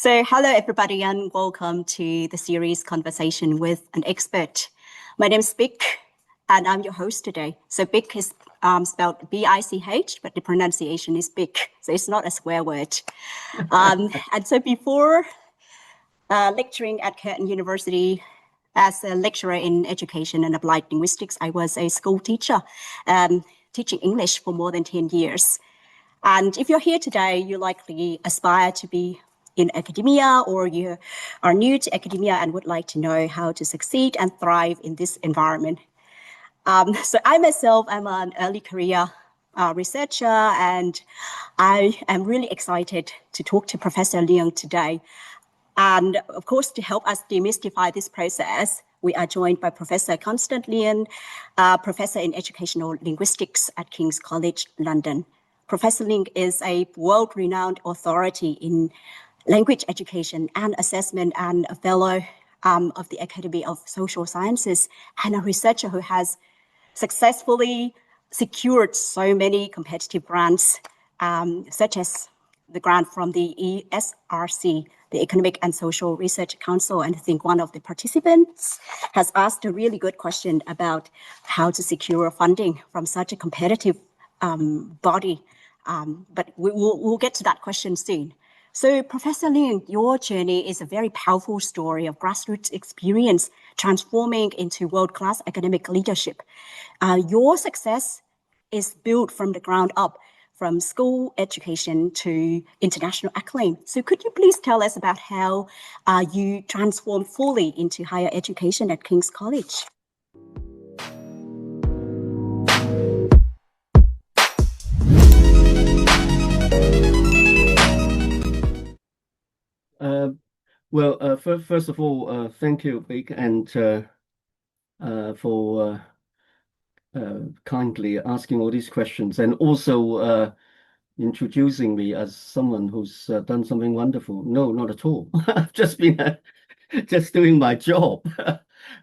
So, hello everybody, and welcome to the series Conversation with an Expert. My name is Bich, and I'm your host today. So, Bich is spelled B-I-C-H, but the pronunciation is Bich, so it's not a swear word. And so, before lecturing at Curtin University as a lecturer in education and applied linguistics, I was a school teacher, teaching English for more than 10 years. And if you're here today, you likely aspire to be in academia, or you are new to academia and would like to know how to succeed and thrive in this environment. So I myself am an early career researcher, and I am really excited to talk to Professor Leung today. And of course, to help us demystify this process, we are joined by Professor Constant Leung, Professor in Educational Linguistics at King's College, London. Professor Leung is a world-renowned authority in language education and assessment, and a fellow of the Academy of Social Sciences, and a researcher who has successfully secured so many competitive grants, such as the grant from the ECRs, the Economic and Social Research Council. And I think one of the participants has asked a really good question about how to secure funding from such a competitive body. But we'll get to that question soon. So, Professor Leung, your journey is a very powerful story of grassroots experience transforming into world-class academic leadership. Your success is built from the ground up, from school education to international acclaim. So could you please tell us about how you transformed fully into higher education at King's College? First of all, thank you, Bich, and for kindly asking all these questions, and also introducing me as someone who's done something wonderful. No, not at all. I've just been just doing my job.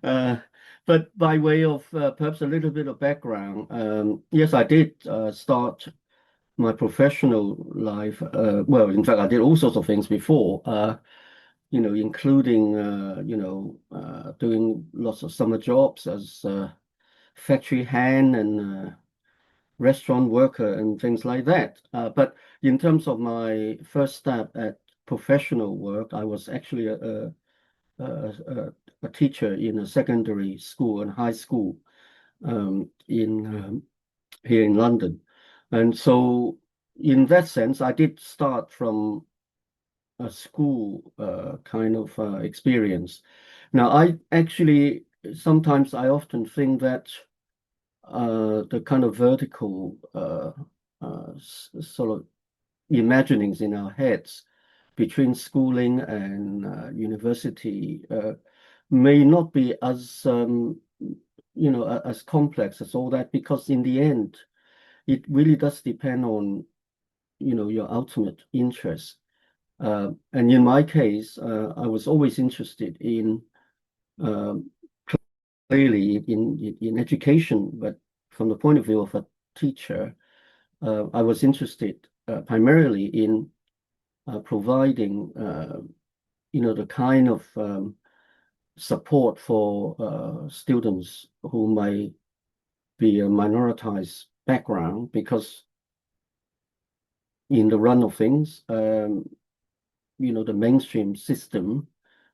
But by way of perhaps a little bit of background, yes, I did start my professional life. Well, in fact, I did all sorts of things before. Including, doing lots of summer jobs as a factory hand and restaurant worker and things like that. But in terms of my first step at professional work, I was actually a teacher in a secondary school and high school here in London. And so in that sense, I did start from a school kind of experience. Now, I actually sometimes I often think that the kind of vertical sort of imaginings in our heads between schooling and university may not be as as complex as all that, because in the end, it really does depend on your ultimate interest. And in my case, I was always interested in clearly in education, but from the point of view of a teacher, I was interested primarily in providing the kind of support for students who may be a minoritized background, because in the run of things, the mainstream system,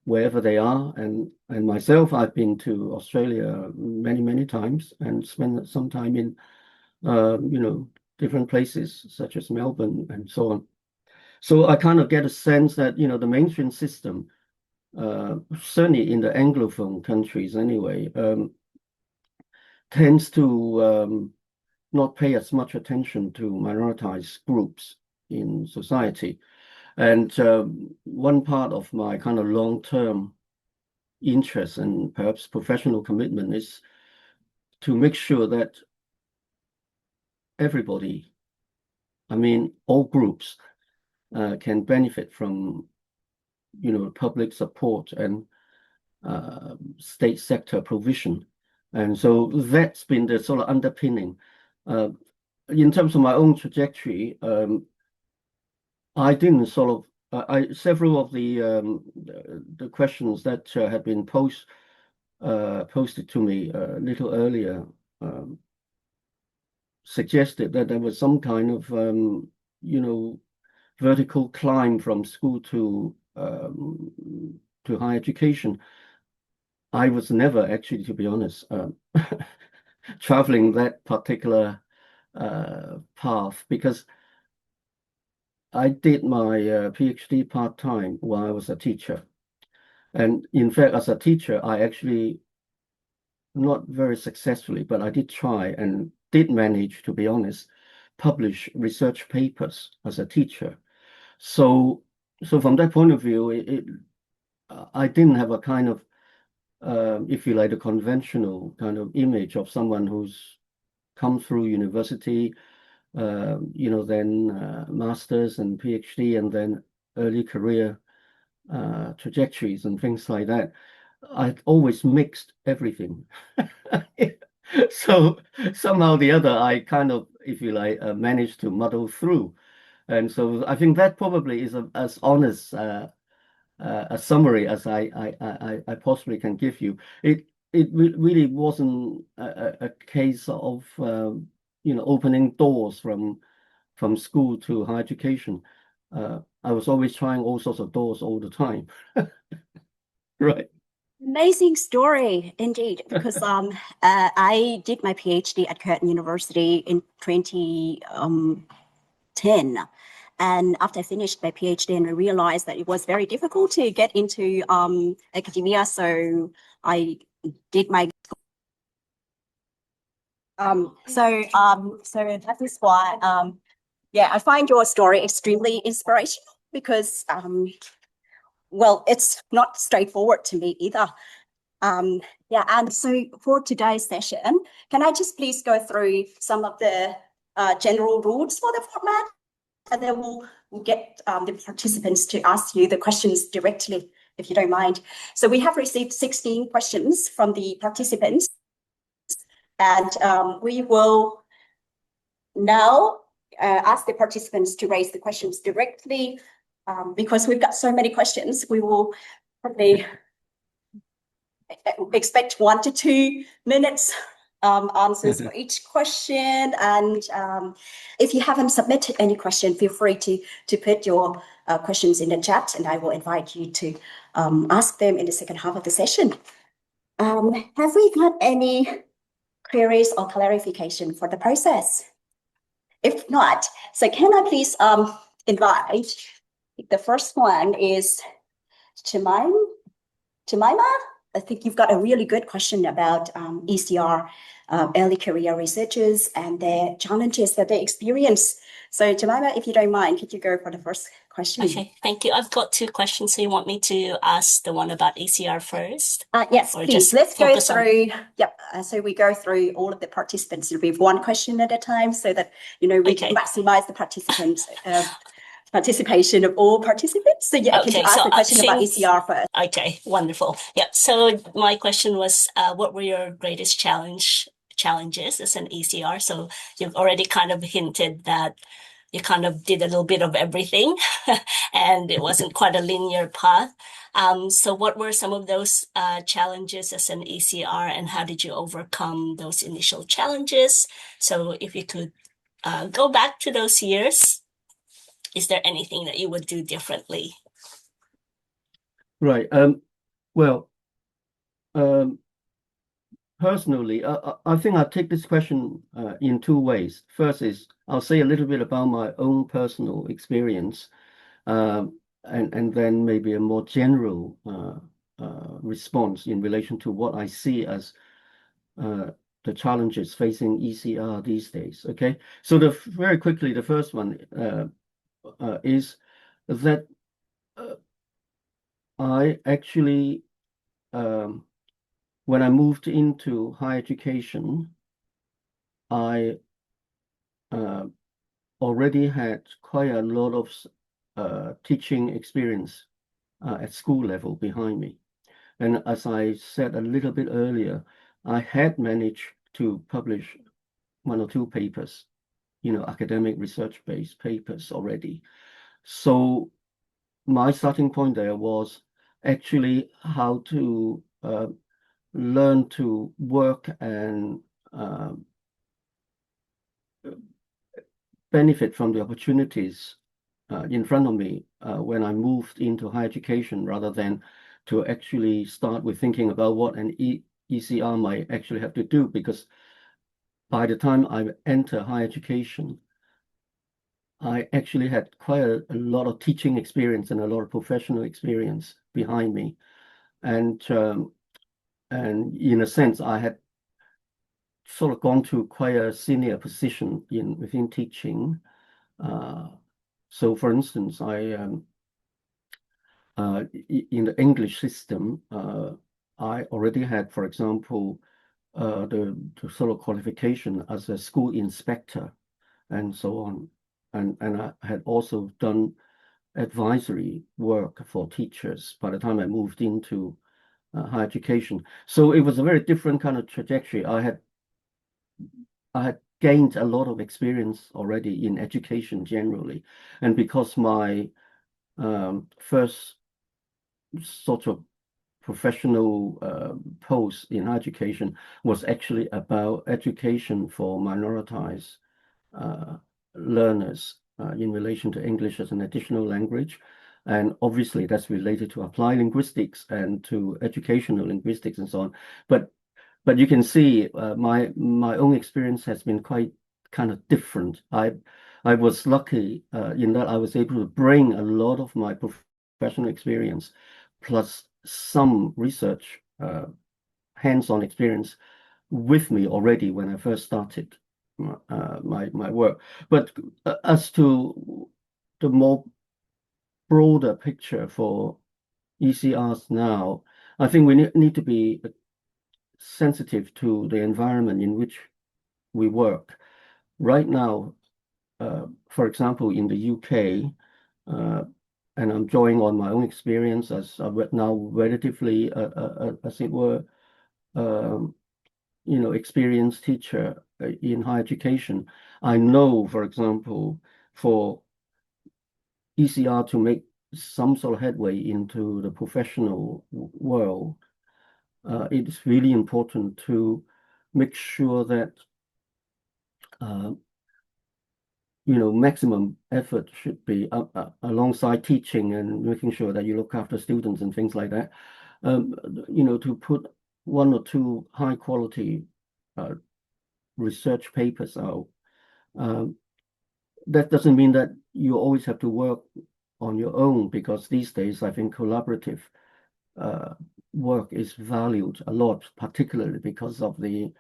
wherever they are, and myself, I've been to Australia many times and spent some time in different places such as Melbourne and so on. So I kind of get a sense that the mainstream system, certainly in the Anglophone countries anyway, tends to not pay as much attention to minoritized groups in society. And one part of my kind of long-term interest and perhaps professional commitment is to make sure that everybody, I mean, all groups, can benefit from, public support and state sector provision. And so that's been the sort of underpinning. In terms of my own trajectory, I didn't sort several of the questions that had been posted to me a little earlier suggested that there was some kind of vertical climb from school to higher education. I was never actually, to be honest, traveling that particular path, because I did my PhD part-time while I was a teacher. And in fact, as a teacher, I actually, not very successfully, but I did try and did manage, to be honest, publish research papers as a teacher. So from that point of view, I didn't have a kind of, if you like, a conventional kind of image of someone who's come through university, then master's and PhD, and then early career trajectories and things like that. I'd always mixed everything. So somehow or the other, I kind of, if you like, managed to muddle through. And so I think that probably is as honest a summary as I possibly can give you. It really wasn't a case of opening doors from school to higher education. I was always trying all sorts of doors all the time. Right. Amazing story indeed, because I did my PhD at Curtin University in 2010. And after I finished my PhD, and I realized that it was very difficult to get into academia, so I did my so that is why I find your story extremely inspirational, because well, it's not straightforward to me either. And so for today's session, can I just please go through some of the general rules for the format, and then we'll get the participants to ask you the questions directly, if you don't mind. So we have received 16 questions from the participants, and we will now ask the participants to raise the questions directly. Because we've got so many questions, we will probably expect 1 to 2 minutes answers for each question. And if you haven't submitted any question, feel free to put your questions in the chat, and I will invite you to ask them in the second half of the session. Have we got any queries or clarification for the process? If not, so can I please invite, the first one is Jemima. I think you've got a really good question about ECR, early career researchers, and their challenges that they experience. So Jemima, if you don't mind, could you go for the first question? Okay, thank you. I've got 2 questions. So you want me to ask the one about ECR first? Yes, please. Let's go through. So we go through all of the participants. It'll be 1 question at a time, so that we can maximize the participation of all participants. So can you ask the question about ECR first? Okay, wonderful. Yeah. So my question was, what were your greatest challenges as an ECR? So you've already kind of hinted that you kind of did a little bit of everything, and it wasn't quite a linear path. So what were some of those challenges as an ECR, and how did you overcome those initial challenges? So if you could go back to those years, is there anything that you would do differently? Right. Well, personally, I think I'll take this question in 2 ways. First is I'll say a little bit about my own personal experience, and then maybe a more general response in relation to what I see as the challenges facing ECR these days. Okay, so very quickly, the first one is that I actually, when I moved into higher education, I already had quite a lot of teaching experience at school level behind me. And as I said a little bit earlier, I had managed to publish 1 or 2 papers, academic research-based papers already. So my starting point there was actually how to learn to work and benefit from the opportunities in front of me when I moved into higher education, rather than to actually start with thinking about what an ECR might actually have to do, because by the time I enter higher education, I actually had quite a lot of teaching experience and a lot of professional experience behind me. And in a sense, I had sort of gone to quite a senior position within teaching. So, for instance, in the English system, I already had, for example, the sort of qualification as a school inspector and so on. And I had also done advisory work for teachers by the time I moved into higher education. So it was a very different kind of trajectory. I had gained a lot of experience already in education generally. And because my first sort of professional post in higher education was actually about education for minoritized learners in relation to English as an additional language. And obviously that's related to applied linguistics and to educational linguistics and so on. But you can see my own experience has been quite kind of different. I was lucky in that I was able to bring a lot of my professional experience plus some research hands-on experience with me already when I first started my work. But as to the more broader picture for ECRs now, I think we need to be sensitive to the environment in which we work. Right now, for example, in the UK, and I'm drawing on my own experience as a now relatively, as it were, experienced teacher in higher education. I know, for example, for ECR to make some sort of headway into the professional world, it's really important to make sure that maximum effort should be alongside teaching and making sure that you look after students and things like that. To put one or two high quality research papers out. That doesn't mean that you always have to work on your own, because these days I think collaborative work is valued a lot, particularly because of the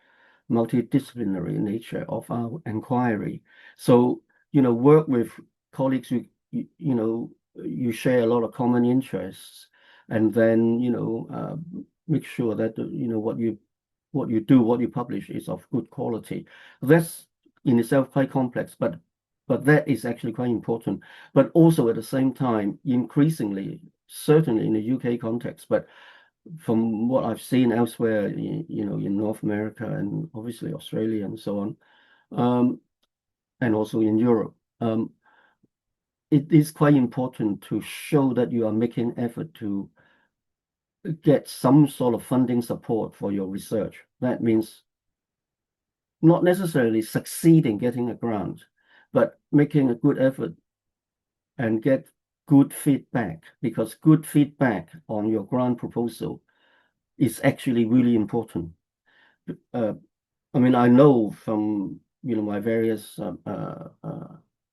multidisciplinary nature of our inquiry. So, work with colleagues who, you share a lot of common interests, and then, make sure that, what you publish is of good quality. That's in itself quite complex, but that is actually quite important. But also at the same time, increasingly, certainly in the UK context, but from what I've seen elsewhere, in North America and obviously Australia and so on, and also in Europe, it is quite important to show that you are making effort to get some sort of funding support for your research. That means not necessarily succeeding getting a grant, but making a good effort and get good feedback, because good feedback on your grant proposal is actually really important. I mean, I know from my various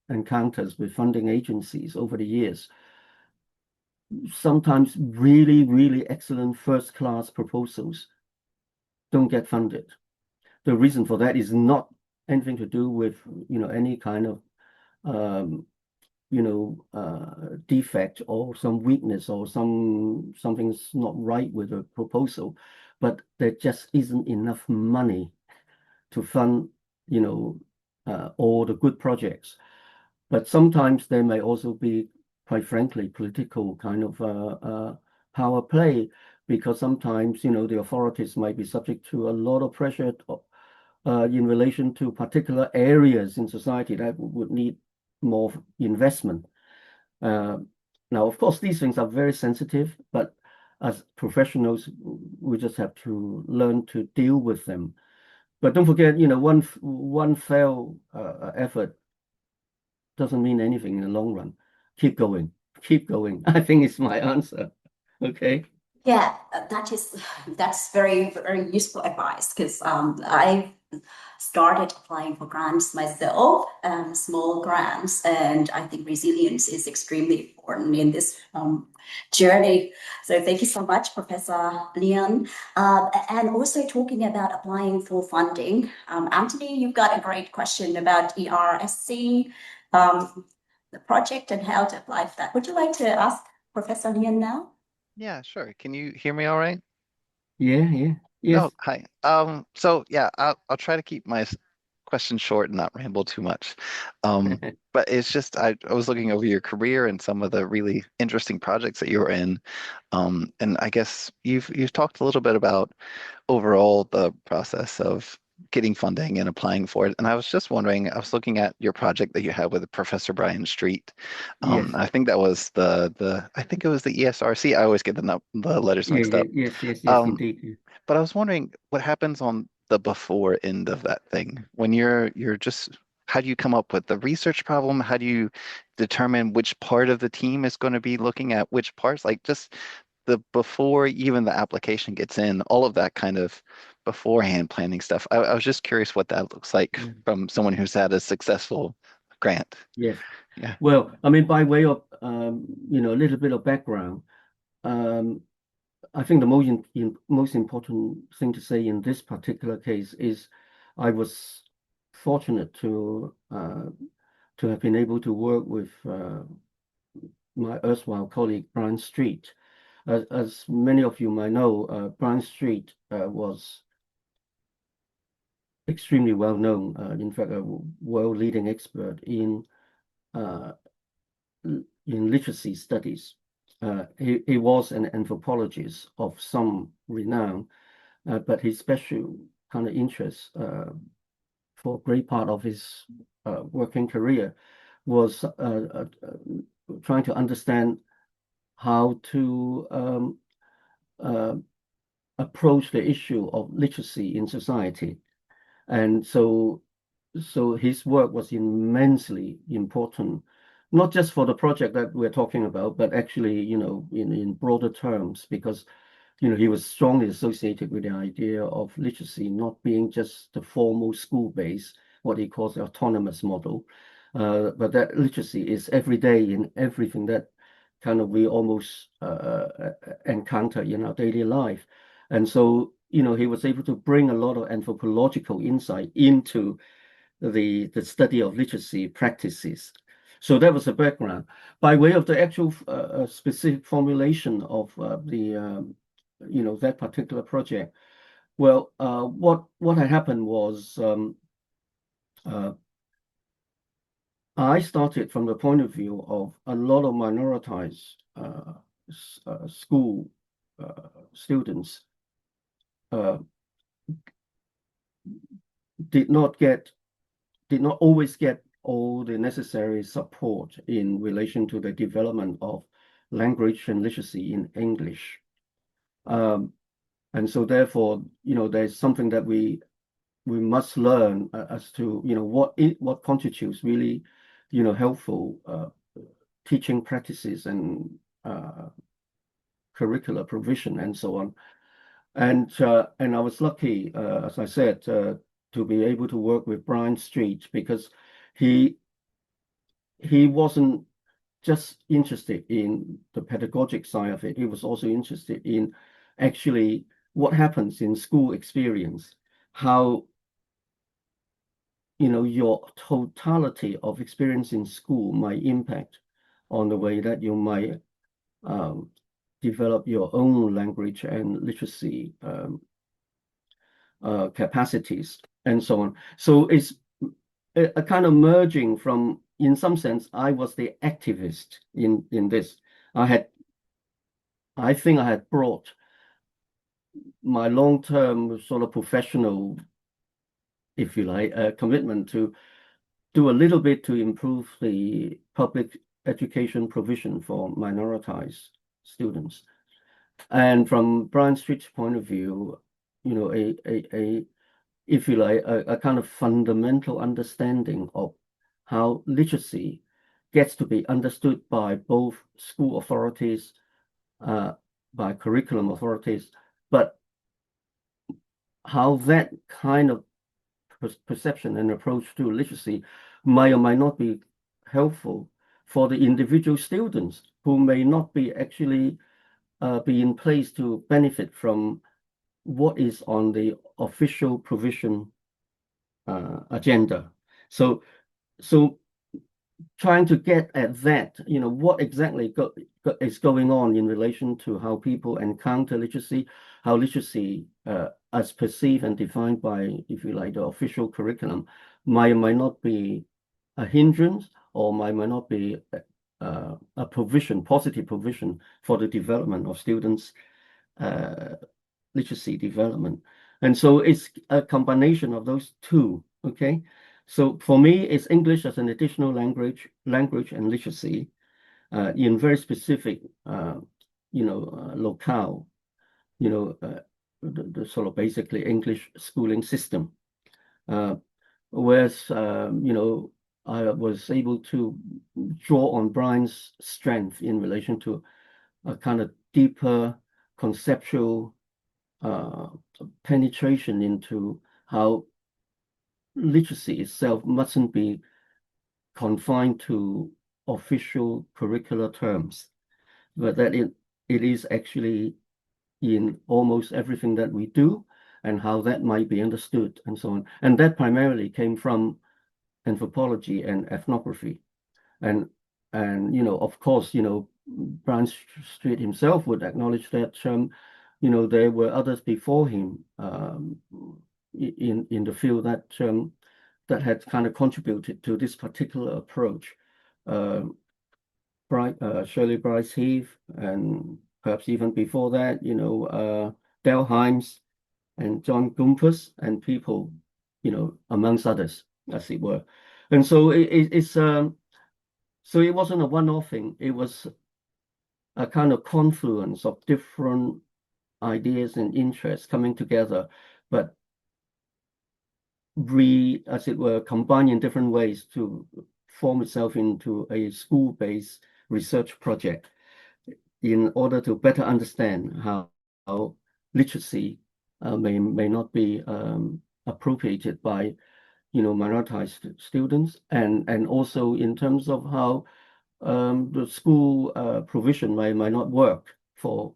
encounters with funding agencies over the years, sometimes really, really excellent first-class proposals don't get funded. The reason for that is not anything to do with any kind of defect or some weakness or something's not right with a proposal, but there just isn't enough money to fund all the good projects. But sometimes there may also be, quite frankly, political kind of power play, because sometimes the authorities might be subject to a lot of pressure in relation to particular areas in society that would need more investment. Now, of course, these things are very sensitive, but as professionals, we just have to learn to deal with them. But don't forget, one failed effort doesn't mean anything in the long run. Keep going, keep going. I think it's my answer. Okay. Yeah, that's very, very useful advice because I started applying for grants myself, small grants, and I think resilience is extremely important in this journey. So thank you so much, Professor Leung. And also talking about applying for funding, Anthony, you've got a great question about ERSC, the project and how to apply for that. Would you like to ask Professor Leung now? Yeah, sure. Can you hear me all right? Yeah, yeah, Oh, yes. hi. So yeah, I'll try to keep my question short and not ramble too much. But it's just I was looking over your career and some of the really interesting projects that you were in. And I guess you've talked a little bit about overall the process of getting funding and applying for it. And I was just wondering, I was looking at your project that you had with Professor Brian Street. Yes. I think that was I think it was the ESRC. I always get the letters Yeah, mixed yeah, up. yes, yes, yes, Um, indeed. Yeah. but I was wondering what happens on the before end of that thing when you're just how do you come up with the research problem? How do you determine which part of the team is going to be looking at which parts? Like just the before even the application gets in, all of that kind of beforehand planning stuff. I was just curious what that looks like Yeah. from someone who's had a successful grant. Yes. Yeah. Well, I mean, by way of a little bit of background, um, I think the most important thing to say in this particular case is I was fortunate to have been able to work with my erstwhile colleague Brian Street. As many of you might know, Brian Street was extremely well known, in fact, a world leading expert uh, in literacy studies. He was an anthropologist of some renown, but his special kind of interest for a great part of his working career was trying to understand how to approach the issue of literacy in society. And so his work was immensely important, not just for the project that we're talking about, but actually, in broader terms, because, he was strongly associated with the idea of literacy not being just the formal school-based, what he calls the autonomous model, but that literacy is every day in everything that kind of we almost encounter in our daily life. And so, he was able to bring a lot of anthropological insight into the study of literacy practices. So that was the background. By way of the actual specific formulation of that particular project, well, what had happened was uh, I started from the point of view of a lot of minoritized school students uh, did not always get all the necessary support in relation to the development of language and literacy in English. And so therefore, there's something that we must learn as to, what constitutes really, helpful teaching practices and curricular provision and so on. And I was lucky, as I said, to be able to work with Brian Street because he wasn't just interested in the pedagogic side of it. He was also interested in actually what happens in school experience, how your totality of experience in school might impact on the way that you might develop your own language and literacy capacities and so on. So it's a kind of merging from, in some sense, I was the activist in this. I think I had brought my long-term sort of professional, if you like, commitment to do a little bit to improve the public education provision for minoritized students. And from Brian Street's point of view, you know, if you like, a kind of fundamental understanding of how literacy gets to be understood by both school authorities, by curriculum authorities, but how that kind of perception and approach to literacy might or might not be helpful for the individual students who may not be actually be in place to benefit from what is on the official provision agenda. So trying to get at that, you know, what exactly is going on in relation to how people encounter literacy, how literacy as perceived and defined by, if you like, the official curriculum might or might not be a hindrance, or might not be a provision, positive provision for the development of students' literacy development. And so it's a combination of those two, okay? So for me, it's English as an additional language and literacy in very specific, you know, locale, you know, the sort of basically English schooling system. Whereas, you know, I was able to draw on Brian's strength in relation to a kind of deeper conceptual penetration into how literacy itself mustn't be confined to official curricular terms, but that it is actually in almost everything that we do, and how that might be understood and so on. And that primarily came from anthropology and ethnography. And you know, of course, you know, Brian Street himself would acknowledge that you know, there were others before him in the field that that had kind of contributed to this particular approach. Shirley Bryce Heath, and perhaps even before that, you know, Del Himes and John Gumpus and people, you know, amongst others, as it were. And so it's so it wasn't a one-off thing. It was a kind of confluence of different ideas and interests coming together, but as it were, combined in different ways to form itself into a school-based research project in order to better understand how literacy may not be appropriated by, you know, minoritized students, and also in terms of how the school provision might not work for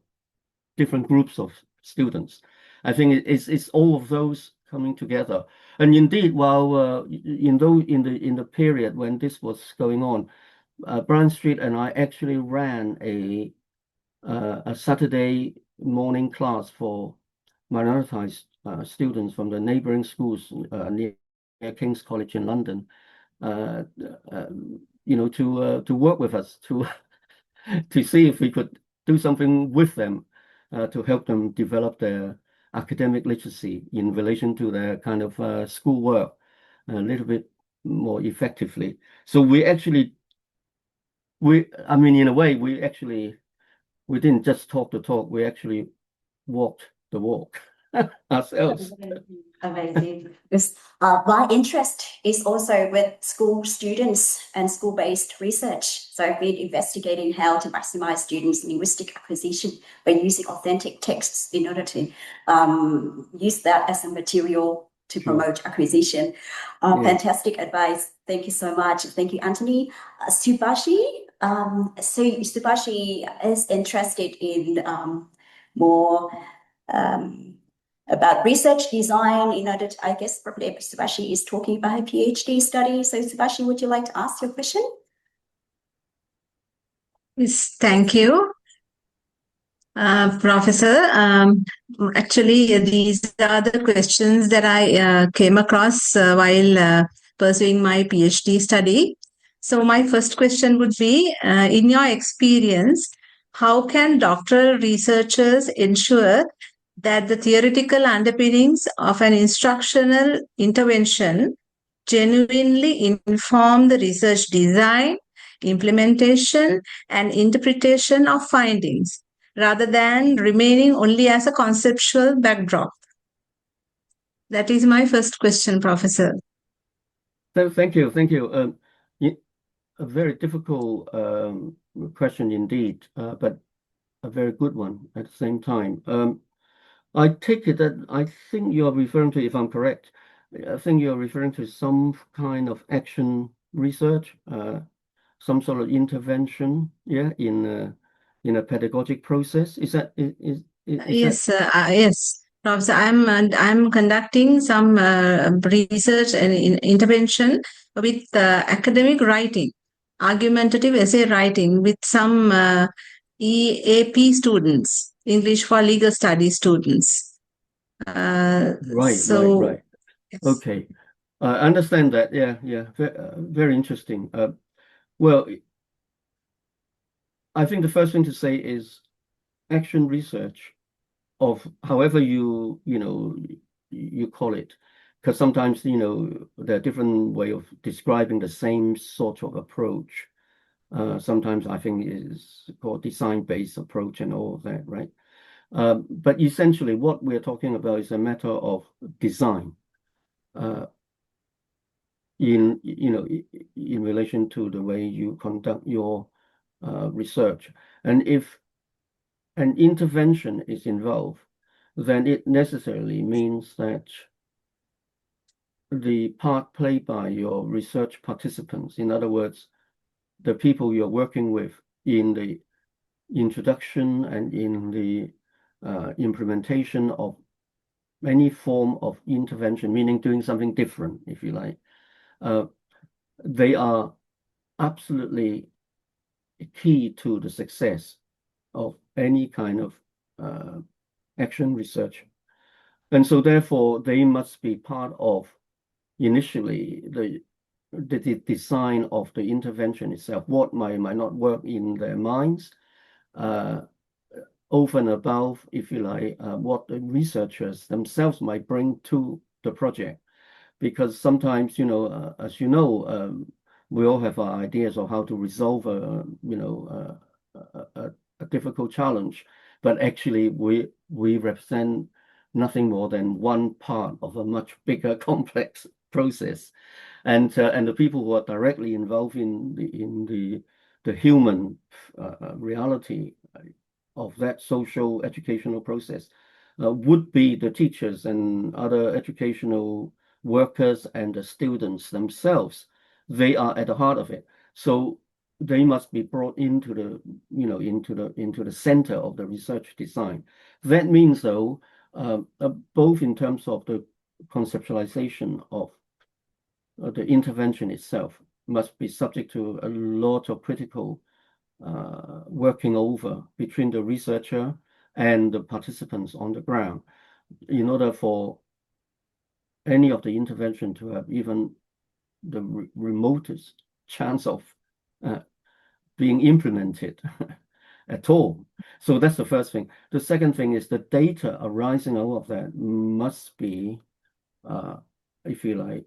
different groups of students. I think it's all of those coming together. And indeed, while in the period when this was going on, Brian Street and I actually ran a Saturday morning class for minoritized students from the neighboring schools near King's College in London, you know, to work with us to see if we could do something with them to help them develop their academic literacy in relation to their kind of schoolwork a little bit more effectively. So I mean, in a way, we didn't just talk the talk, we actually walked the walk ourselves. Amazing. Because my interest is also with school students and school-based research. So I've been investigating how to maximize students' linguistic acquisition by using authentic texts in order to use that as a material to promote acquisition. Fantastic advice. Thank you so much. Thank you, Anthony. Subashi. So Subashi is interested in more about research design. In order to, I guess probably Subashi is talking about a PhD study. So Subashi, would you like to ask your question? Yes, thank you. Professor, actually, these are the questions that I came across while pursuing my PhD study. So my first question would be, in your experience, how can doctoral researchers ensure that the theoretical underpinnings of an instructional intervention genuinely inform the research design, implementation, and interpretation of findings, rather than remaining only as a conceptual backdrop? That is my first question, Professor. Thank you. Thank you. A very difficult question indeed, but a very good one at the same time. I take it that I think you are referring to, if I'm correct, I think you're referring to some kind of action research, some sort of intervention, yeah, in a pedagogic process. Is that Yes, yes, Professor. I'm conducting some research and intervention with academic writing, argumentative essay writing with some EAP students, English for Legal Studies students. Right. Yes. Okay. I understand that. Yeah. Very interesting. Well, I think the first thing to say is action research of however you call it, because sometimes there are different way of describing the same sort of approach. Sometimes I think is called design-based approach and all of that, right? But essentially what we're talking about is a matter of design in relation to the way you conduct your research. And if an intervention is involved, then it necessarily means that the part played by your research participants, in other words, the people you're working with in the introduction and in the implementation of any form of intervention, meaning doing something different, if you like, they are absolutely key to the success of any kind of action research. And so therefore they must be part of initially the design of the intervention itself, what might not work in their minds, over and above, if you like, what the researchers themselves might bring to the project. Because sometimes, as you know, we all have our ideas of how to resolve a difficult challenge, but actually we represent nothing more than one part of a much bigger complex process, and the people who are directly involved in the human reality of that social educational process would be the teachers and other educational workers and the students themselves. They are at the heart of it, so they must be brought into the center of the research design. That means, though, both in terms of the conceptualization of the intervention itself must be subject to a lot of critical working over between the researcher and the participants on the ground in order for any of the intervention to have even the remotest chance of being implemented at all. So that's the first thing. The second thing is the data arising out of that must be, if you like,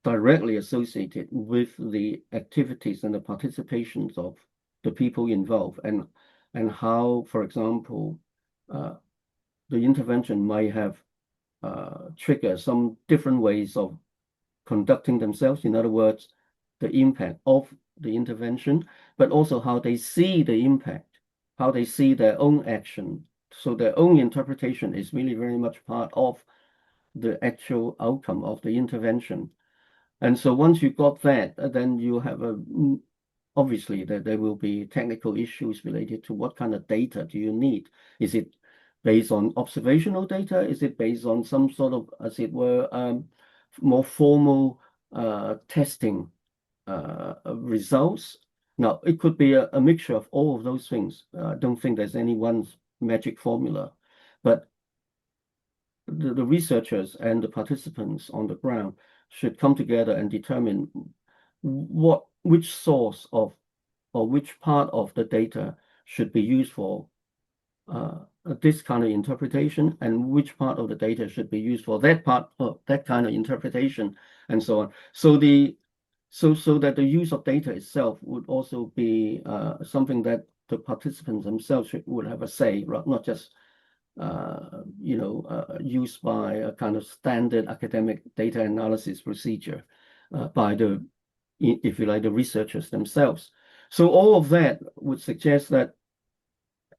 directly associated with the activities and the participations of the people involved, and how, for example, the intervention might have triggered some different ways of conducting themselves. In other words, the impact of the intervention, but also how they see the impact, how they see their own action. So their own interpretation is really very much part of the actual outcome of the intervention. And so once you got that, then you have obviously there will be technical issues related to what kind of data do you need. Is it based on observational data? Is it based on some sort of, as it were, more formal testing results? Now, it could be a mixture of all of those things. I don't think there's any one magic formula, but the researchers and the participants on the ground should come together and determine which source of or which part of the data should be used for this kind of interpretation, and which part of the data should be used for that part of that kind of interpretation, and so on. So the so that the use of data itself would also be something that the participants themselves would have a say, right? Not just used by a kind of standard academic data analysis procedure by the, if you like, the researchers themselves. So all of that would suggest that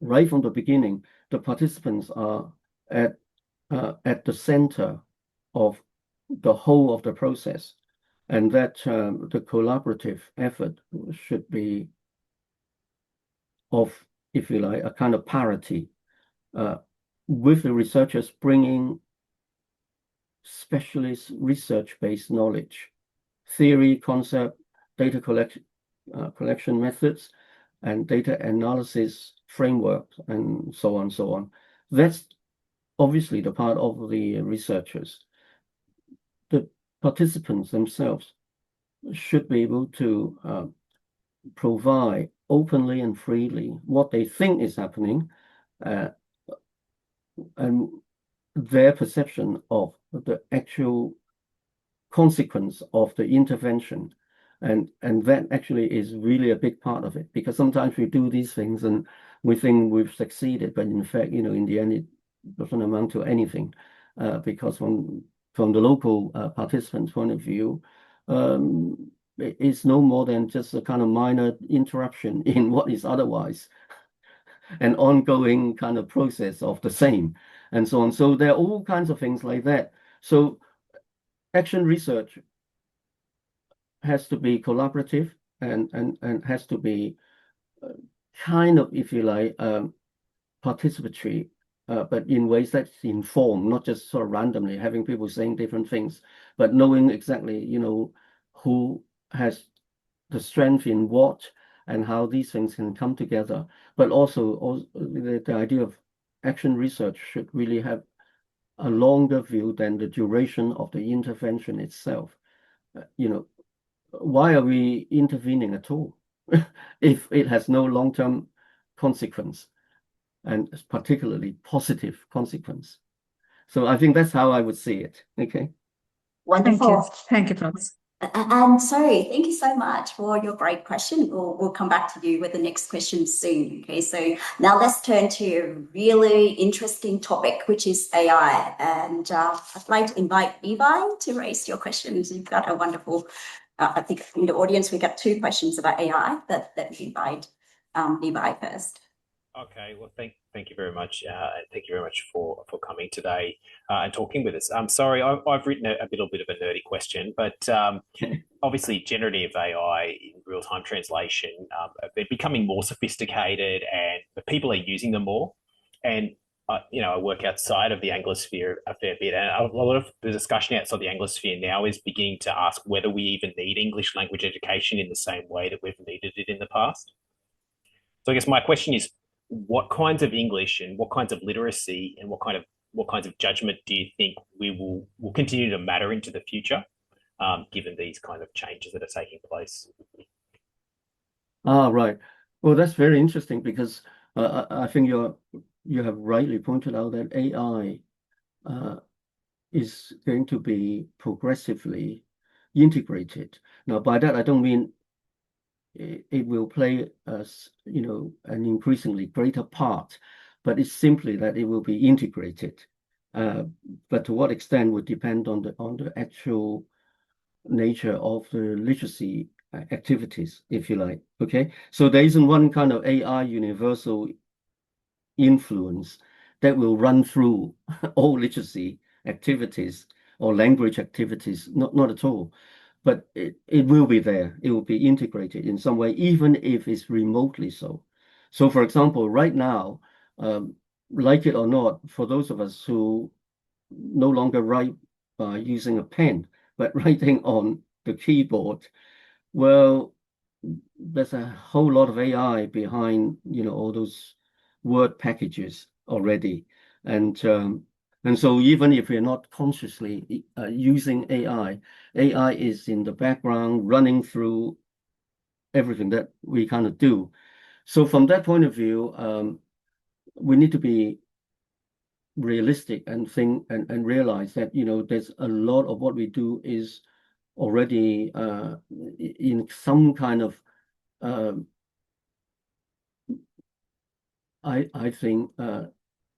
right from the beginning, the participants are at the center of the whole of the process, and that the collaborative effort should be of, if you like, a kind of parity, with the researchers bringing specialist research-based knowledge, theory, concept, data collection methods, and data analysis frameworks, and so on, so on. That's obviously the part of the researchers. The participants themselves should be able to provide openly and freely what they think is happening, and their perception of the actual consequence of the intervention. And that actually is really a big part of it, because sometimes we do these things and we think we've succeeded, but in fact, in the end, it doesn't amount to anything, because from the local participants' point of view, it's no more than just a kind of minor interruption in what is otherwise an ongoing kind of process of the same, and so on. So there are all kinds of things like that. So action research has to be collaborative and has to be kind of, if you like, participatory, but in ways that's informed, not just sort of randomly having people saying different things, but knowing exactly, who has the strength in what and how these things can come together. But also the idea of action research should really have a longer view than the duration of the intervention itself. Why are we intervening at all if it has no long-term consequence, and particularly positive consequence? So I think that's how I would see it. Okay. Wonderful. Thank you, Prof. And sorry, thank you so much for your great question. We'll come back to you with the next question soon. Okay, so now let's turn to a really interesting topic, which is AI. And I'd like to invite Levi to raise your questions. You've got a wonderful, I think in the audience, we got 2 questions about AI that we invite Levi first. Okay, well, thank you very much. Thank you very much for coming today and talking with us. I'm sorry, I've written a little bit of a nerdy question, but obviously generative AI in real-time translation, they're becoming more sophisticated and people are using them more. And I work outside of the Anglosphere a fair bit, and a lot of the discussion outside the Anglosphere now is beginning to ask whether we even need English language education in the same way that we've needed it in the past. So I guess my question is, what kinds of English and what kinds of literacy and what kinds of judgment do you think will continue to matter into the future, given these kind of changes that are taking place? Right. Well, that's very interesting, because I think you have rightly pointed out that AI is going to be progressively integrated. Now, by that I don't mean it will play an increasingly greater part, but it's simply that it will be integrated. But to what extent would depend on the actual nature of the literacy activities, if you like. Okay, so there isn't one kind of AI universal influence that will run through all literacy activities or language activities. Not at all. But it will be there. It will be integrated in some way, even if it's remotely so. So, for example, right now, like it or not, for those of us who no longer write by using a pen, but writing on the keyboard, well, there's a whole lot of AI behind, all those word packages already. And so even if we're not consciously using AI is in the background running through everything that we kind of do. So from that point of view, we need to be realistic and think and realize that, there's a lot of what we do is already in some kind of I think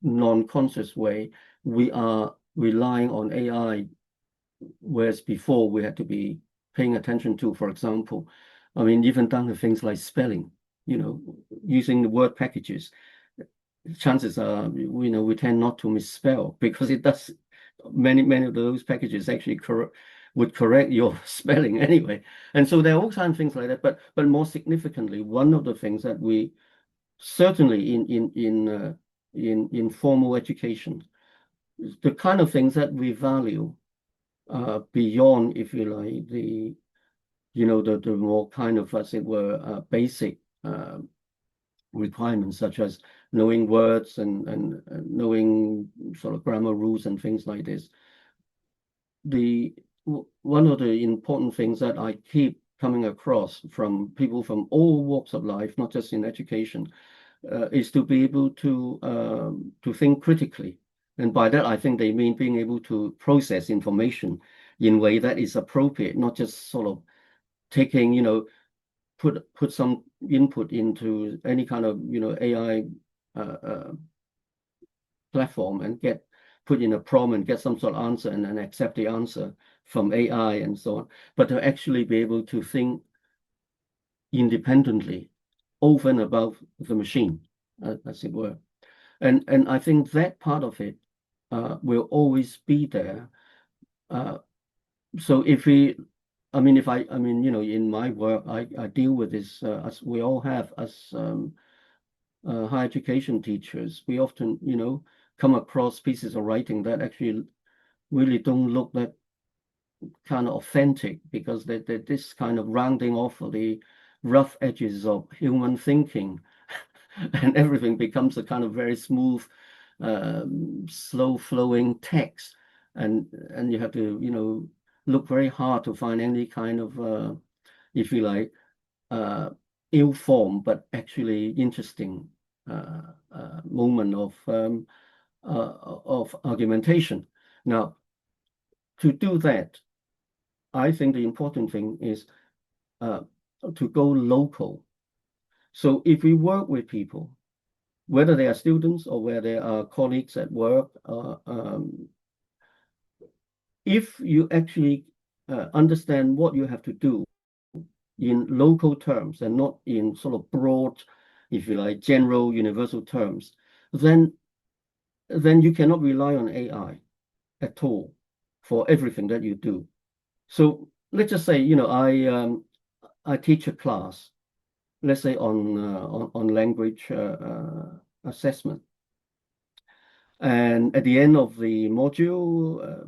non-conscious way, we are relying on AI, whereas before we had to be paying attention to, for example, I mean, even down to things like spelling, using the word packages. Chances are, we tend not to misspell because it does. Many of those packages actually would correct your spelling anyway. And so there are all kinds of things like that. But more significantly, one of the things that we certainly in formal education, the kind of things that we value beyond, if you like, the more kind of, as it were, basic requirements, such as knowing words and knowing sort of grammar rules and things like this. One of the important things that I keep coming across from people from all walks of life, not just in education, is to be able to think critically. And by that, I think they mean being able to process information in a way that is appropriate, not just sort of taking, put some input into any kind of, AI platform and put in a prompt and get some sort of answer and then accept the answer from AI and so on, but to actually be able to think independently over and above the machine, as it were. And I think that part of it will always be there. So if in my work, I deal with this, as we all have as higher education teachers, we often, come across pieces of writing that actually really don't look that kind of authentic, because they're this kind of rounding off of the rough edges of human thinking, and everything becomes a kind of very smooth, slow-flowing text, and you have to, look very hard to find any kind of, if you like, ill form but actually interesting moment of argumentation. Now, to do that, I think the important thing is to go local. So if we work with people, whether they are students or whether they are colleagues at work, if you actually understand what you have to do in local terms and not in sort of broad, if you like, general universal terms, then you cannot rely on AI at all for everything that you do. So let's just say, I teach a class, let's say on language assessment, and at the end of the module,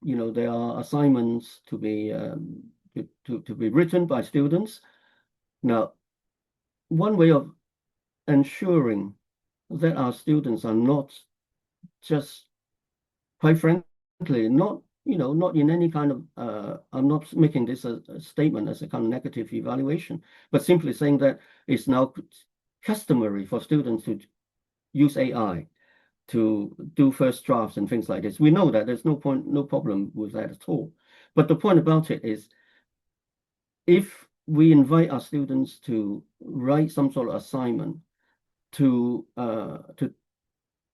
there are assignments to be written by students. Now, one way of ensuring that our students are not just, quite frankly, not in any kind of, I'm not making this a statement as a kind of negative evaluation, but simply saying that it's now customary for students to use AI to do first drafts and things like this. We know that there's no problem with that at all. But the point about it is, if we invite our students to write some sort of assignment to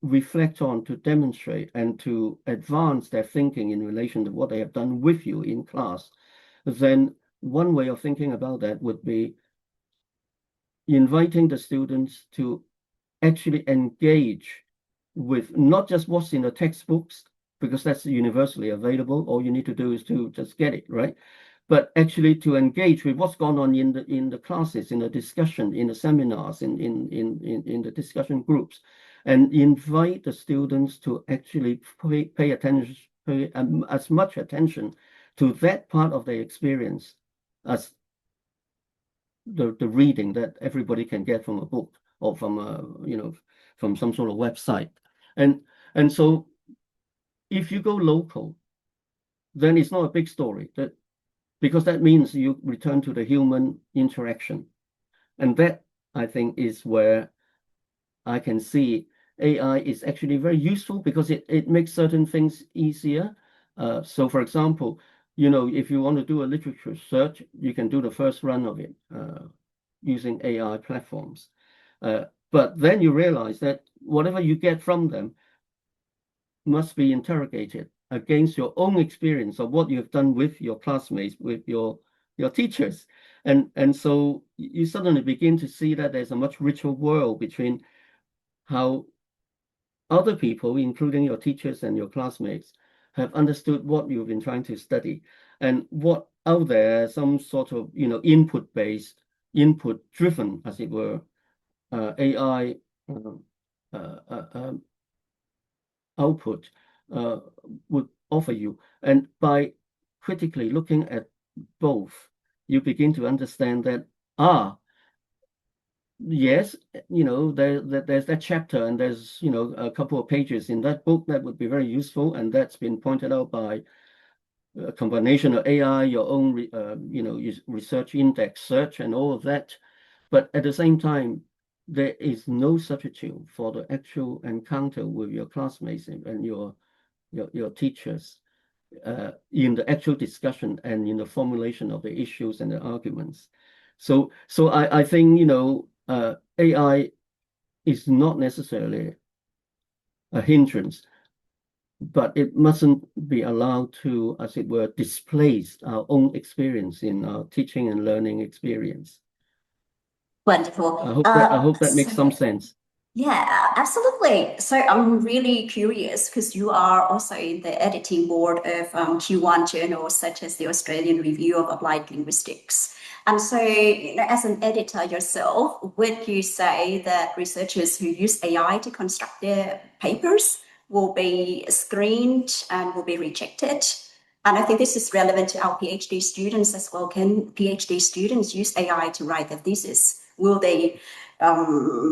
reflect on, to demonstrate, and to advance their thinking in relation to what they have done with you in class, then one way of thinking about that would be inviting the students to actually engage with not just what's in the textbooks, because that's universally available. All you need to do is to just get it, right? But actually to engage with what's going on in the classes, in the discussion, in the seminars, in the discussion groups, and invite the students to actually pay attention, pay as much attention to that part of their experience as the reading that everybody can get from a book or from from some sort of website. And so if you go local, then it's not a big story, because that means you return to the human interaction. And that, I think, is where I can see AI is actually very useful, because it makes certain things easier. So for example, you know, if you want to do a literature search, you can do the first run of it using AI platforms. But then you realize that whatever you get from them must be interrogated against your own experience of what you've done with your classmates, with your teachers. And so you suddenly begin to see that there's a much richer world between how other people, including your teachers and your classmates, have understood what you've been trying to study, and what out there, some sort of, you know, input-based, input-driven, as it were, AI output would offer you. And by critically looking at both, you begin to understand that, yes, you know, there's that chapter, and there's, you know, a couple of pages in that book that would be very useful, and that's been pointed out by a combination of AI, your own, you know, research index search and all of that. But at the same time, there is no substitute for the actual encounter with your classmates and your teachers in the actual discussion and in the formulation of the issues and the arguments. So I think, you know, AI is not necessarily a hindrance, but it mustn't be allowed to, as it were, displace our own experience in our teaching and learning experience. Wonderful. I hope that makes some sense. Yeah, absolutely. So I'm really curious because you are also in the editing board of Q1 journals such as the Australian Review of Applied Linguistics. And so, you know, as an editor yourself, would you say that researchers who use AI to construct their papers will be screened and will be rejected? And I think this is relevant to our PhD students as well. Can PhD students use AI to write their thesis? Will they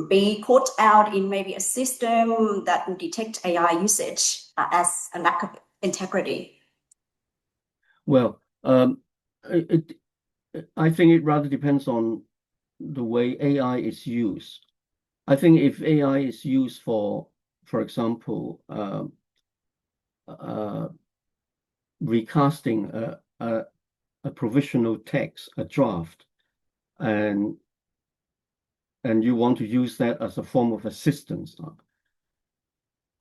be caught out in maybe a system that will detect AI usage as a lack of integrity? Well, I think it rather depends on the way AI is used. I think if AI is used for example, recasting a provisional text, a draft, and you want to use that as a form of assistance,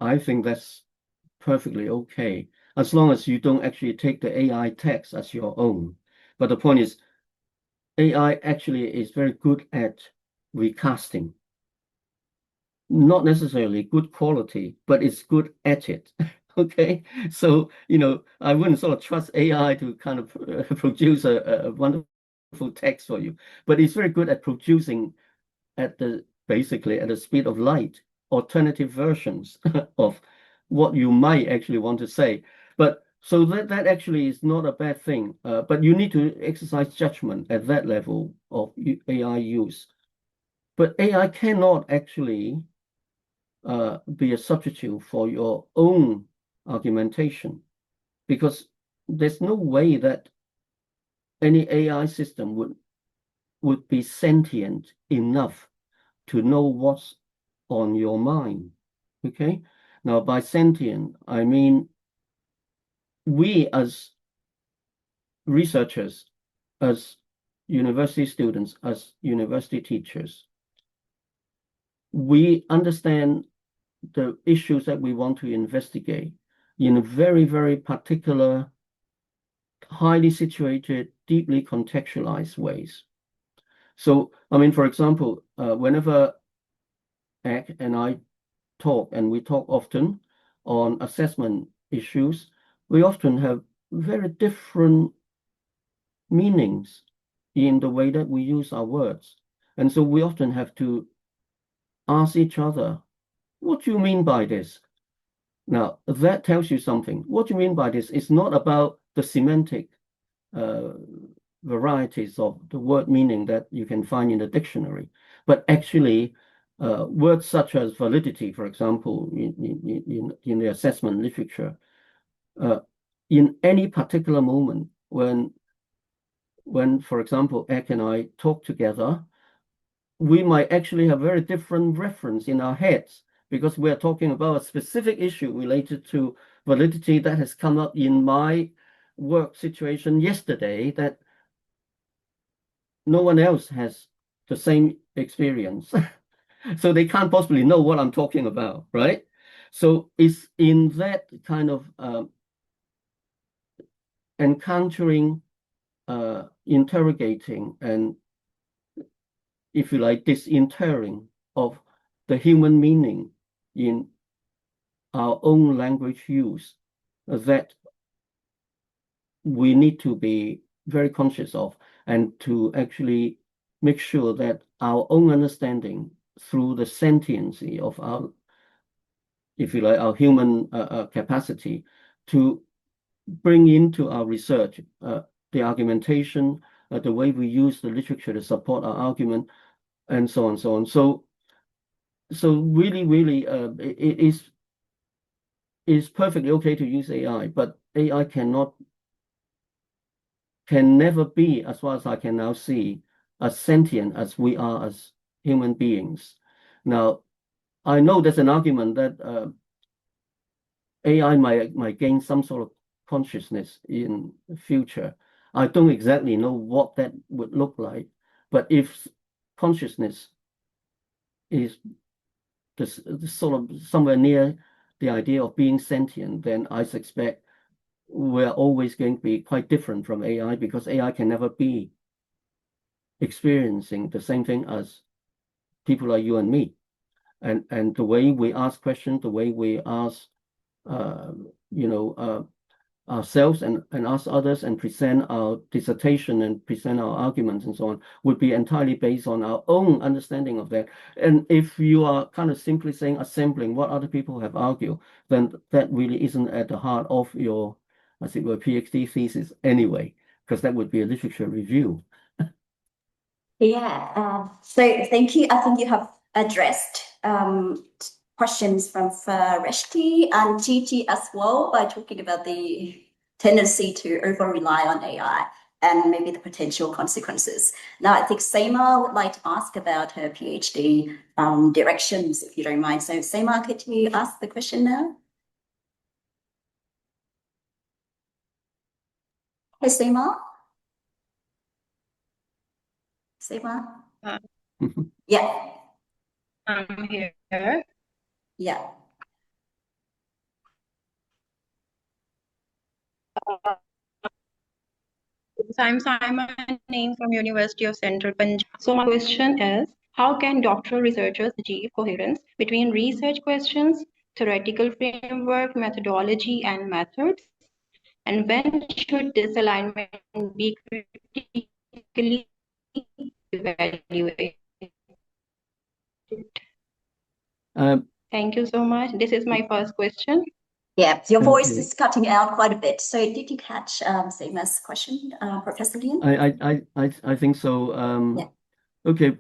I think that's perfectly okay, as long as you don't actually take the AI text as your own. But the point is, AI actually is very good at recasting. Not necessarily good quality, but it's good at it. Okay, so, you know, I wouldn't sort of trust AI to kind of produce a wonderful text for you, but it's very good at producing basically at the speed of light, alternative versions of what you might actually want to say. But so that actually is not a bad thing, but you need to exercise judgment at that level of AI use. But AI cannot actually be a substitute for your own argumentation, because there's no way that any AI system would be sentient enough to know what's on your mind. Okay, now by sentient, I mean we as researchers, as university students, as university teachers, we understand the issues that we want to investigate in a very, very particular, highly situated, deeply contextualized ways. So, I mean, for example, whenever Ek and I talk, and we talk often on assessment issues, we often have very different meanings in the way that we use our words. And so we often have to ask each other, what do you mean by this? Now, that tells you something. What do you mean by this? It's not about the semantic varieties of the word meaning that you can find in the dictionary, but actually words such as validity, for example, in the assessment literature, in any particular moment when, for example, Ek and I talk together, we might actually have very different reference in our heads, because we're talking about a specific issue related to validity that has come up in my work situation yesterday that no one else has the same experience. So they can't possibly know what I'm talking about, right? So it's in that kind of encountering, interrogating, and if you like, disinterring of the human meaning in our own language use that we need to be very conscious of, and to actually make sure that our own understanding through the sentiency of our, if you like, our human capacity to bring into our research the argumentation, the way we use the literature to support our argument, and so on, so on. So really, really, it is perfectly okay to use AI, but AI can never be, as far as I can now see, as sentient as we are as human beings. Now, I know there's an argument that AI might gain some sort of consciousness in the future. I don't exactly know what that would look like, but if consciousness is this sort of somewhere near the idea of being sentient, then I suspect we're always going to be quite different from AI, because AI can never be experiencing the same thing as people like you and me. And the way we ask questions, the way we ask, ourselves and ask others and present our dissertation and present our arguments and so on would be entirely based on our own understanding of that. And if you are kind of simply saying, assembling what other people have argued, then that really isn't at the heart of your, as it were, PhD thesis anyway, because that would be a literature review. Yeah, so thank you. I think you have addressed questions from Reshti and Gigi as well by talking about the tendency to over-rely on AI and maybe the potential consequences. Now, I think Seema would like to ask about her PhD directions, if you don't mind. So Seema, could you ask the question now? Hey, Seema? Seema? Yeah. I'm here. Yeah. So I'm Simon Naeem from University of Central Punjab. So my question is, how can doctoral researchers achieve coherence between research questions, theoretical framework, methodology, and methods? And when should this alignment be critically evaluated? Thank you so much. This is my first question. Yeah, your voice is cutting out quite a bit. So did you catch Seema's question, Professor Leung? I think so. Yeah. Okay.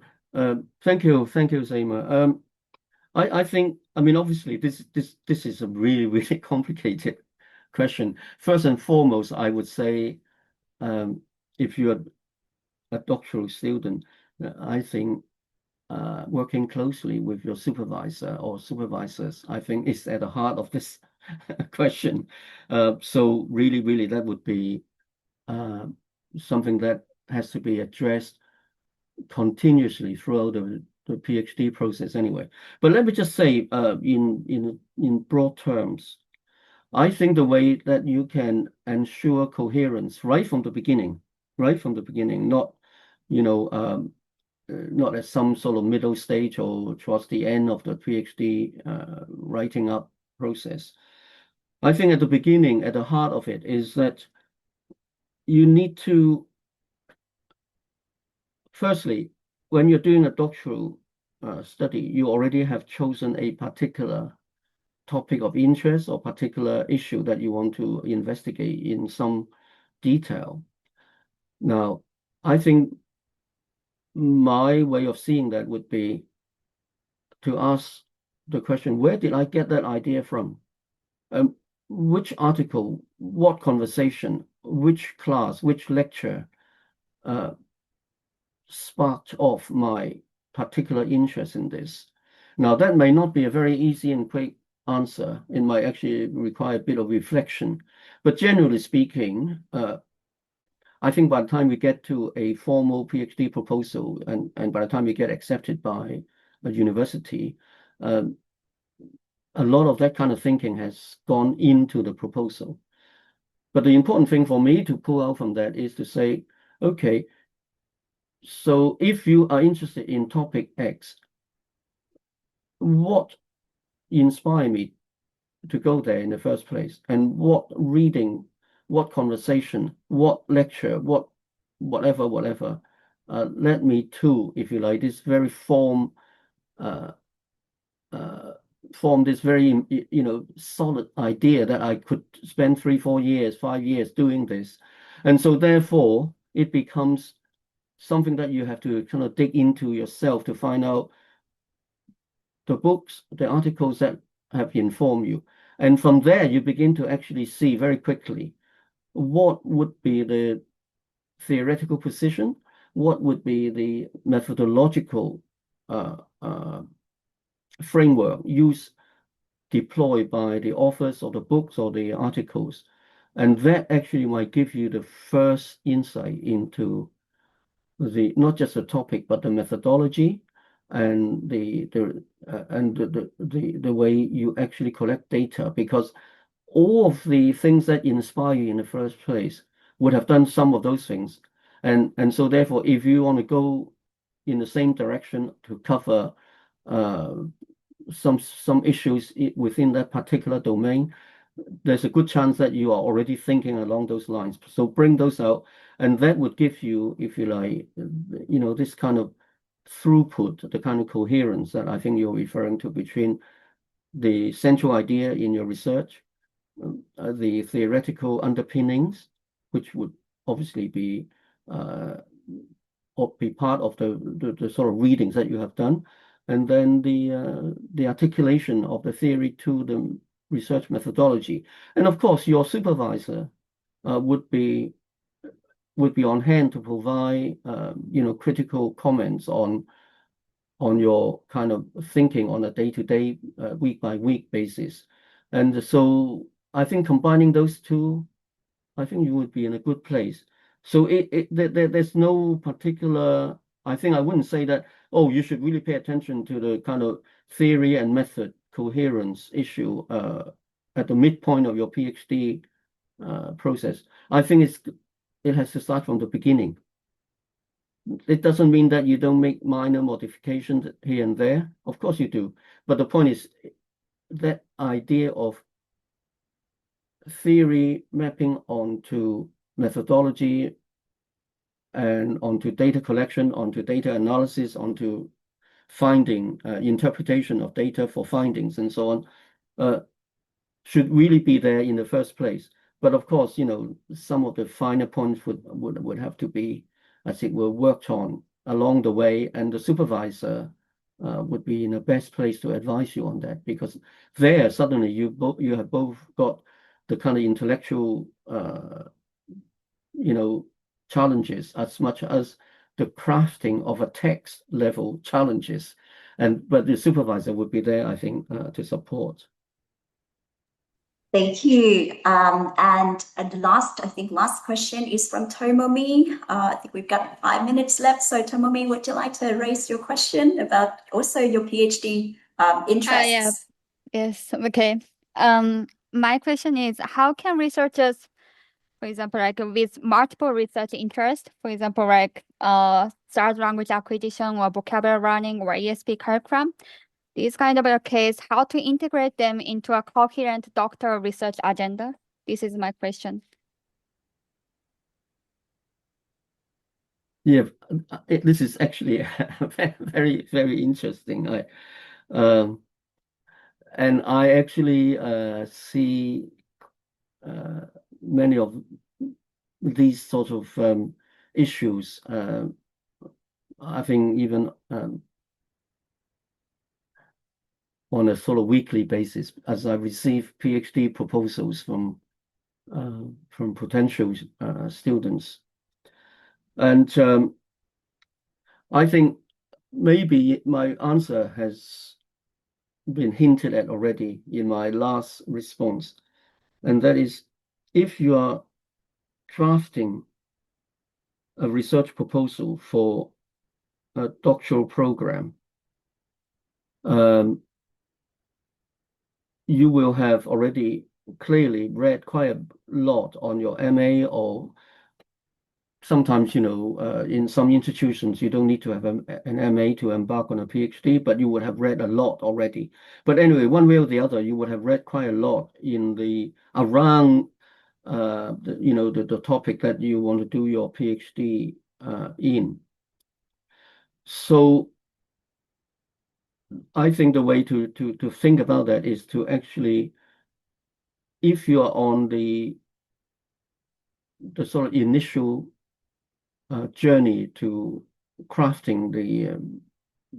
Thank you, Seema. I think, I mean, obviously, this is a really, really complicated question. First and foremost, I would say, if you're a doctoral student, I think working closely with your supervisor or supervisors, I think, is at the heart of this question. So really, really, that would be something that has to be addressed continuously throughout the PhD process anyway. But let me just say, in broad terms, I think the way that you can ensure coherence right from the beginning, not, not at some sort of middle stage or towards the end of the PhD writing up process. I think at the beginning, at the heart of it, is that you need to, firstly, when you're doing a doctoral study, you already have chosen a particular topic of interest or particular issue that you want to investigate in some detail. Now, I think my way of seeing that would be to ask the question, where did I get that idea from? Which article, what conversation, which class, which lecture sparked off my particular interest in this? Now, that may not be a very easy and quick answer. It might actually require a bit of reflection. But generally speaking, I think by the time we get to a formal PhD proposal and by the time we get accepted by a university, a lot of that kind of thinking has gone into the proposal. But the important thing for me to pull out from that is to say, okay, so if you are interested in topic X, what inspired me to go there in the first place? And what reading, what conversation, what lecture, whatever led me to, if you like, this very form this very, you know, solid idea that I could spend 3, 4 years, 5 years doing this. And so therefore it becomes something that you have to kind of dig into yourself to find out the books, the articles that have informed you. And from there, you begin to actually see very quickly what would be the theoretical position, what would be the methodological framework deployed by the authors of the books or the articles. And that actually might give you the first insight into not just the topic, but the methodology and the way you actually collect data, because all of the things that inspire you in the first place would have done some of those things. And so therefore, if you want to go in the same direction to cover some issues within that particular domain, there's a good chance that you are already thinking along those lines. So bring those out, and that would give you, if you like, you know, this kind of throughput, the kind of coherence that I think you're referring to between the central idea in your research, the theoretical underpinnings, which would obviously be part of the sort of readings that you have done, and then the articulation of the theory to the research methodology. And of course, your supervisor would be on hand to provide you know, critical comments on your kind of thinking on a day-to-day, week-by-week basis. And so I think combining those two, I think you would be in a good place. So there's no particular, I think I wouldn't say that, oh, you should really pay attention to the kind of theory and method coherence issue at the midpoint of your PhD process. I think it has to start from the beginning. It doesn't mean that you don't make minor modifications here and there. Of course you do. But the point is that idea of theory mapping onto methodology and onto data collection, onto data analysis, onto finding, interpretation of data for findings and so on, should really be there in the first place. But of course, you know, some of the finer points would have to be, I think, were worked on along the way, and the supervisor would be in the best place to advise you on that, because there suddenly you have both got the kind of intellectual you know, challenges as much as the crafting of a text level challenges, but the supervisor would be there, I think, to support. Thank you. And the last question is from Tomomi. I think we've got 5 minutes left. So Tomomi, would you like to raise your question about also your PhD interests? Yeah. Yes. Okay. My question is, how can researchers, for example, like with multiple research interests, for example, like third language acquisition or vocabulary learning or ESP curriculum, this kind of a case, how to integrate them into a coherent doctoral research agenda? This is my question. Yeah, this is actually very, very interesting. And I actually see many of these sort of issues, I think even on a sort of weekly basis, as I receive PhD proposals from potential students. And I think maybe my answer has been hinted at already in my last response, and that is, if you are drafting a research proposal for a doctoral program, you will have already clearly read quite a lot on your MA, or sometimes, in some institutions, you don't need to have an MA to embark on a PhD, but you would have read a lot already. But anyway, one way or the other, you would have read quite a lot around the topic that you want to do your PhD in. So I think the way to think about that is to actually, if you are on the sort of initial journey to crafting the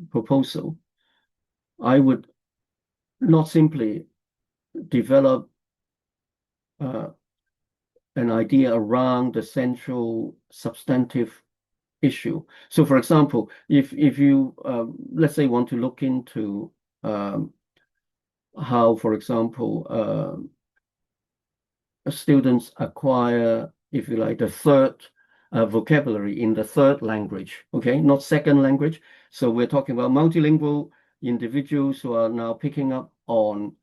proposal, I would not simply develop an idea around the central substantive issue. So, for example, if you let's say want to look into how, for example, students acquire, if you like, the third vocabulary in the third language, okay, not second language. So we're talking about multilingual individuals who are now picking up on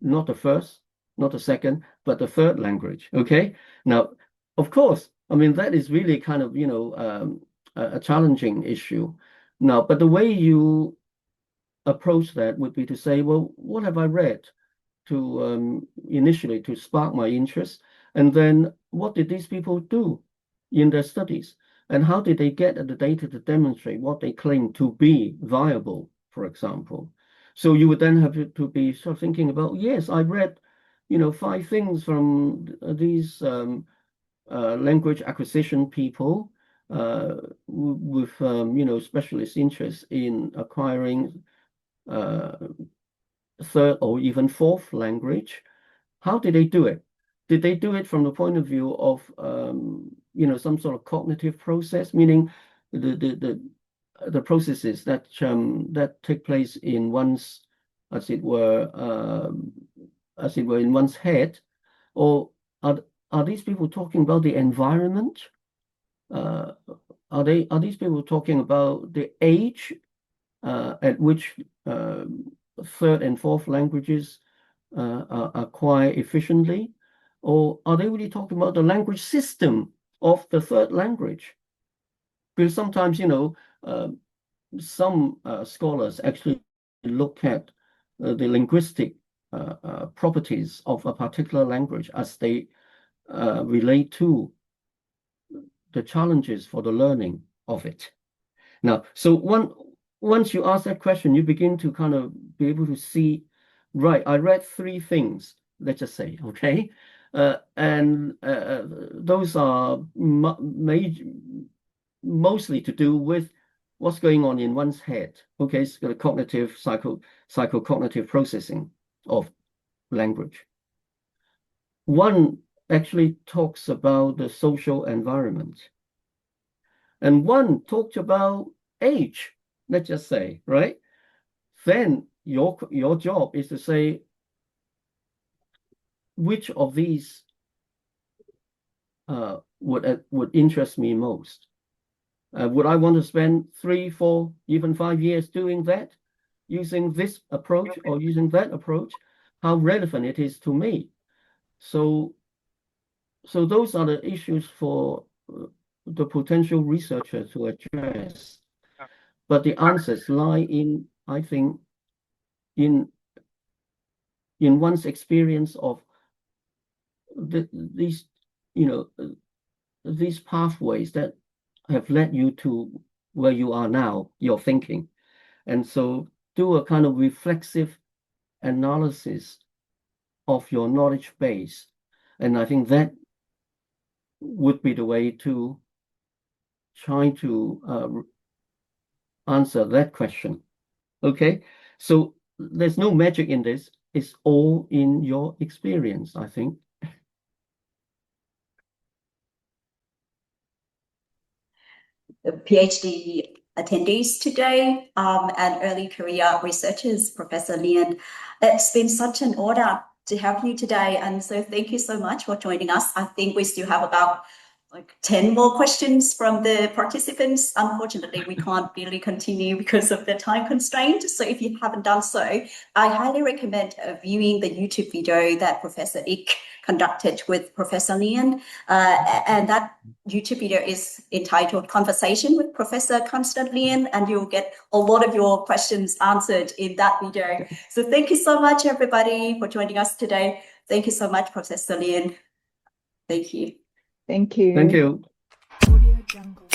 not the first, not the second, but the third language, okay? Now, of course, I mean, that is really kind of, a challenging issue. Now, but the way you approach that would be to say, well, what have I read to initially to spark my interest? And then what did these people do in their studies? And how did they get the data to demonstrate what they claim to be viable, for example? So you would then have to be sort of thinking about, yes, I read, 5 things from these language acquisition people with, specialist interest in acquiring third or even fourth language. How did they do it? Did they do it from the point of view of, some sort of cognitive process, meaning the processes that take place in one's, as it were, in one's head, or are these people talking about the environment? Are these people talking about the age at which third and fourth languages are acquired efficiently, or are they really talking about the language system of the third language? Because sometimes, some scholars actually look at the linguistic properties of a particular language as they relate to the challenges for the learning of it. Now, so once you ask that question, you begin to kind of be able to see, right, I read 3 things, let's just say, okay? And those are mostly to do with what's going on in one's head, okay? It's the cognitive, psychocognitive processing of language. One actually talks about the social environment, and one talked about age, let's just say, right? Then your job is to say, which of these would interest me most? Would I want to spend 3, 4, even 5 years doing that, using this approach or using that approach? How relevant it is to me? So those are the issues for the potential researcher to address. But the answers lie in, I think, in one's experience of these pathways that have led you to where you are now, your thinking. And so do a kind of reflexive analysis of your knowledge base. And I think that would be the way to try to answer that question. Okay, so there's no magic in this. It's all in your experience, I think. The PhD attendees today and early career researchers, Professor Leung. It's been such an honor to have you today. And so thank you so much for joining us. I think we still have about 10 more questions from the participants. Unfortunately, we can't really continue because of the time constraint. So if you haven't done so, I highly recommend viewing the YouTube video that Professor Ik conducted with Professor Leung. And that YouTube video is entitled Conversation with Professor Constant Leung, and you'll get a lot of your questions answered in that video. So thank you so much, everybody, for joining us today. Thank you so much, Professor Leung. Thank you. Thank you. Thank you. Audio Jungle.